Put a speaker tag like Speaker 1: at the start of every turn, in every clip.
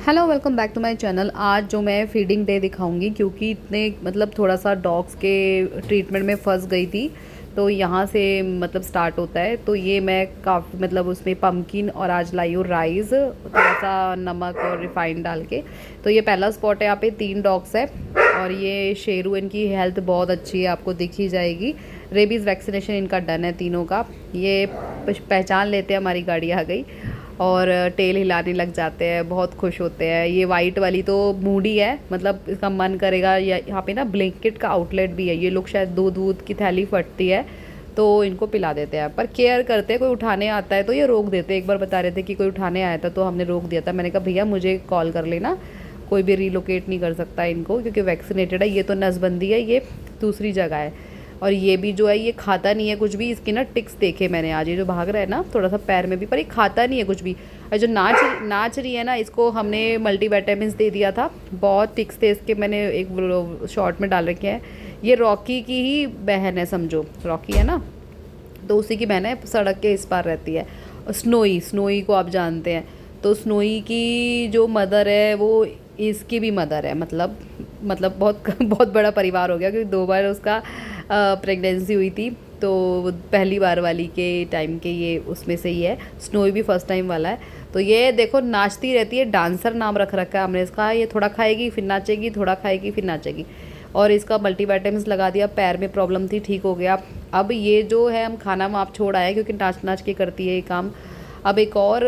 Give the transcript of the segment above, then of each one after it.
Speaker 1: Hello, welcome back to my channel. आज जो मैं फीडिंग डे दिखाऊंगी, क्योंकि इतने मतलब थोड़ा सा डॉग्स के ट्रीटमेंट में फंस गई थी, तो यहाँ से मतलब स्टार्ट होता है। तो ये मैं काफ़ी मतलब उसमें पम्पकिन और आज लाई हूँ राइस, थोड़ा सा नमक और रिफाइंड डाल के। तो ये पहला स्पॉट है, यहाँ पे 3 डॉग्स है और ये शेरू, इनकी हेल्थ बहुत अच्छी है, आपको दिख ही जाएगी। रेबीज़ वैक्सीनेशन इनका डन है तीनों का। ये पहचान लेते हैं हमारी गाड़ी आ गई और टेल हिलाने लग जाते हैं, बहुत खुश होते हैं। ये वाइट वाली तो मूडी है, मतलब इसका मन करेगा। यहाँ पे ना ब्लैंकेट का आउटलेट भी है, ये लोग शायद दूध दूध की थैली फटती है तो इनको पिला देते हैं, पर केयर करते हैं। कोई उठाने आता है तो ये रोक देते हैं। एक बार बता रहे थे कि कोई उठाने आया था तो हमने रोक दिया था। मैंने कहा भैया मुझे कॉल कर लेना, कोई भी रिलोकेट नहीं कर सकता इनको क्योंकि वैक्सीनेटेड है। ये तो नसबंदी है, ये दूसरी जगह है। और ये भी जो है ये खाता नहीं है कुछ भी। इसके ना टिक्स देखे मैंने आज, ये जो भाग रहा है ना थोड़ा सा पैर में भी, पर ये खाता नहीं है कुछ भी। और जो नाच नाच रही है ना, इसको हमने मल्टीविटामिन्स दे दिया था। बहुत टिक्स थे इसके, मैंने एक शॉर्ट में डाल रखे हैं। ये रॉकी की ही बहन है, समझो रॉकी है ना, तो उसी की बहन है, सड़क के इस पार रहती है। और स्नोई, स्नोई को आप जानते हैं, तो स्नोई की जो मदर है वो इसकी भी मदर है। मतलब बहुत बहुत बड़ा परिवार हो गया, क्योंकि 2 बार उसका प्रेगनेंसी हुई थी। तो पहली बार वाली के टाइम के ये उसमें से ही है। स्नोई भी फर्स्ट टाइम वाला है। तो ये देखो नाचती रहती है, डांसर नाम रख रखा है हमने इसका। ये थोड़ा खाएगी फिर नाचेगी, थोड़ा खाएगी फिर नाचेगी। और इसका मल्टीविटामिन्स लगा दिया, पैर में प्रॉब्लम थी, ठीक हो गया। अब ये जो है हम खाना माप छोड़ आए क्योंकि नाच नाच के करती है ये काम। अब एक और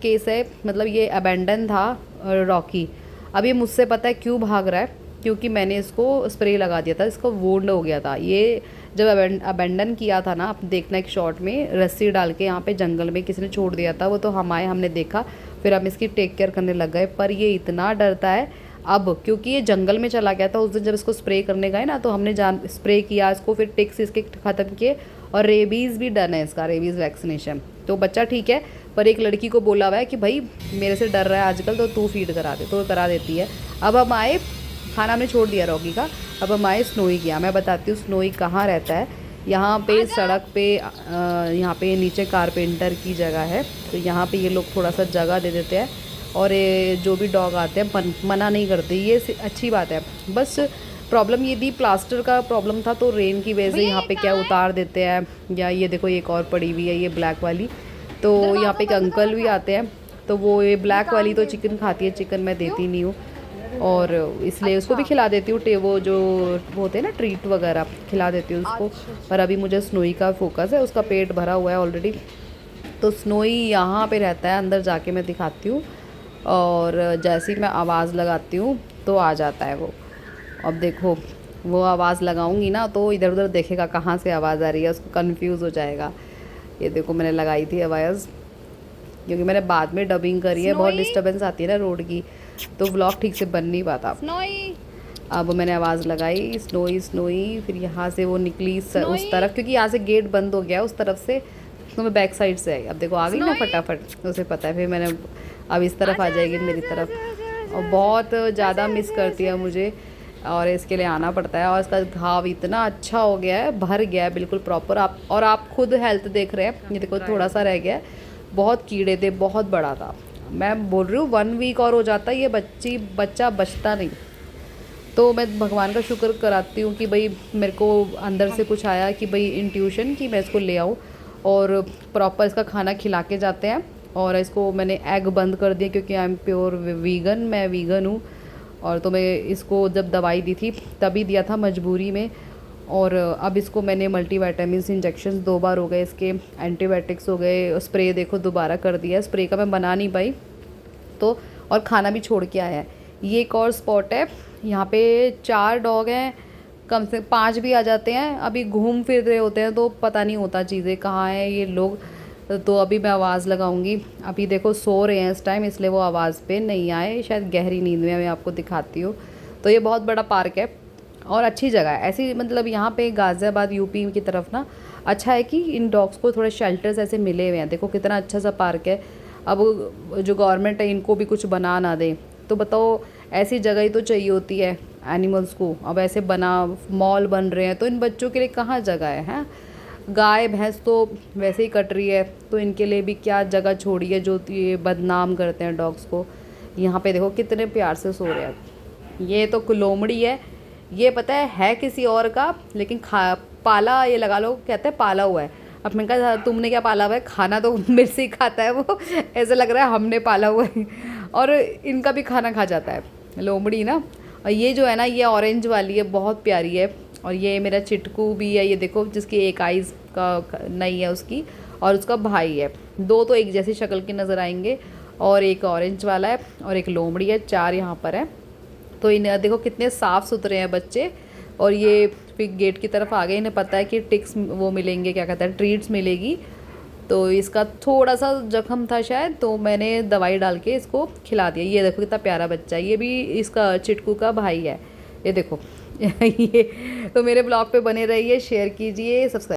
Speaker 1: केस है, मतलब ये अबेंडन था रॉकी। अब ये मुझसे पता है क्यों भाग रहा है, क्योंकि मैंने इसको स्प्रे लगा दिया था, इसको वुंड हो गया था। ये जब अबेंडन किया था ना, आप देखना एक शॉट में रस्सी डाल के यहाँ पे जंगल में किसी ने छोड़ दिया था। वो तो हम आए, हमने देखा, फिर हम इसकी टेक केयर करने लग गए। पर ये इतना डरता है अब, क्योंकि ये जंगल में चला गया था उस दिन जब इसको स्प्रे करने गए ना, तो हमने जान स्प्रे किया इसको, फिर टिक्स इसके ख़त्म किए। और रेबीज़ भी डन है इसका, रेबीज़ वैक्सीनेशन। तो बच्चा ठीक है, पर एक लड़की को बोला हुआ है कि भाई मेरे से डर रहा है आजकल, तो तू फीड करा दे, तो करा देती है। अब हम आए, खाना हमने छोड़ दिया रॉकी का, अब हम आए स्नोई किया। मैं बताती हूँ स्नोई कहाँ रहता है। यहाँ पे सड़क पे यहाँ पे नीचे कारपेंटर की जगह है, तो यहाँ पे ये लोग थोड़ा सा जगह दे देते हैं। और ये जो भी डॉग आते हैं मना नहीं करते, ये अच्छी बात है। बस प्रॉब्लम ये थी, प्लास्टर का प्रॉब्लम था, तो रेन की वजह से यहाँ पे क्या उतार देते हैं। या ये देखो एक और पड़ी हुई है, ये ब्लैक वाली। तो यहाँ पे एक अंकल भी आते हैं, तो वो ये ब्लैक वाली तो चिकन खाती है, चिकन मैं देती नहीं हूँ, और इसलिए उसको भी खिला देती हूँ। वो जो वो होते हैं ना ट्रीट वगैरह, खिला देती हूँ उसको। पर अभी मुझे स्नोई का फोकस है, उसका पेट भरा हुआ है ऑलरेडी। तो स्नोई यहाँ पे रहता है, अंदर जाके मैं दिखाती हूँ। और जैसे ही मैं आवाज़ लगाती हूँ तो आ जाता है वो। अब देखो, वो आवाज़ लगाऊंगी ना तो इधर उधर देखेगा कहाँ से आवाज़ आ रही है, उसको कंफ्यूज हो जाएगा। ये देखो मैंने लगाई थी आवाज़, क्योंकि मैंने बाद में डबिंग करी है, बहुत डिस्टर्बेंस आती है ना रोड की, तो व्लॉग ठीक से बन नहीं पाता। अब मैंने आवाज़ लगाई स्नोई स्नोई, फिर यहाँ से वो निकली उस तरफ, क्योंकि यहाँ से गेट बंद हो गया उस तरफ से, तो मैं बैक साइड से आई। अब देखो आ गई ना फटाफट, उसे पता है। फिर मैंने अब इस तरफ आ जाएगी मेरी तरफ, और बहुत ज़्यादा मिस करती है मुझे, और इसके लिए आना पड़ता है। और इसका घाव इतना अच्छा हो गया है, भर गया है बिल्कुल प्रॉपर। आप खुद हेल्थ देख रहे हैं, ये देखो थोड़ा सा रह गया है। बहुत कीड़े थे, बहुत बड़ा था। मैं बोल रही हूँ 1 वीक और हो जाता ये बच्चा बचता नहीं। तो मैं भगवान का शुक्र कराती हूँ कि भाई मेरे को अंदर से कुछ आया कि भाई इंट्यूशन कि मैं इसको ले आऊँ, और प्रॉपर इसका खाना खिला के जाते हैं। और इसको मैंने एग बंद कर दिया, क्योंकि आई एम प्योर वीगन, मैं वीगन हूँ। और तो मैं इसको जब दवाई दी थी तभी दिया था, मजबूरी में। और अब इसको मैंने मल्टीविटामिन्स इंजेक्शन 2 बार हो गए इसके, एंटीबायोटिक्स हो गए, स्प्रे देखो दोबारा कर दिया। स्प्रे का मैं बना नहीं पाई तो, और खाना भी छोड़ के आया है। ये एक और स्पॉट है, यहाँ पे 4 डॉग हैं, कम से 5 भी आ जाते हैं। अभी घूम फिर रहे होते हैं तो पता नहीं होता चीज़ें कहाँ हैं ये लोग। तो अभी मैं आवाज़ लगाऊंगी। अभी देखो सो रहे हैं इस टाइम, इसलिए वो आवाज़ पे नहीं आए, शायद गहरी नींद में। मैं आपको दिखाती हूँ। तो ये बहुत बड़ा पार्क है और अच्छी जगह है ऐसी, मतलब यहाँ पे गाज़ियाबाद यूपी की तरफ ना, अच्छा है कि इन डॉग्स को थोड़े शेल्टर्स ऐसे मिले हुए हैं। देखो कितना अच्छा सा पार्क है। अब जो गवर्नमेंट है इनको भी कुछ बना ना दे तो बताओ, ऐसी जगह ही तो चाहिए होती है एनिमल्स को। अब ऐसे बना मॉल बन रहे हैं तो इन बच्चों के लिए कहाँ जगह है, हैं? गाय भैंस तो वैसे ही कट रही है, तो इनके लिए भी क्या जगह छोड़ी है जो ये बदनाम करते हैं डॉग्स को। यहाँ पे देखो कितने प्यार से सो रहे हैं। ये तो लोमड़ी है, ये पता है किसी और का, लेकिन खा पाला ये लगा लो, कहते हैं पाला हुआ है। अब मैंने कहा तुमने क्या पाला हुआ है, खाना तो मेरे से ही खाता है वो ऐसा लग रहा है हमने पाला हुआ है और इनका भी खाना खा जाता है लोमड़ी ना। और ये जो है ना, ये ऑरेंज वाली है, बहुत प्यारी है। और ये मेरा चिटकू भी है, ये देखो जिसकी एक आइज़ का नहीं है उसकी, और उसका भाई है। दो तो एक जैसी शक्ल के नज़र आएंगे, और एक ऑरेंज वाला है और एक लोमड़ी है। 4 यहाँ पर है। तो इन्हें देखो कितने साफ़ सुथरे हैं बच्चे। और ये फिर गेट की तरफ आ गए, इन्हें पता है कि टिक्स वो मिलेंगे, क्या कहते हैं, ट्रीट्स मिलेगी। तो इसका थोड़ा सा जख्म था शायद, तो मैंने दवाई डाल के इसको खिला दिया। ये देखो कितना प्यारा बच्चा है, ये भी इसका चिटकू का भाई है, ये देखो ये। तो मेरे ब्लॉग पे बने रहिए, शेयर कीजिए, सब्सक्राइब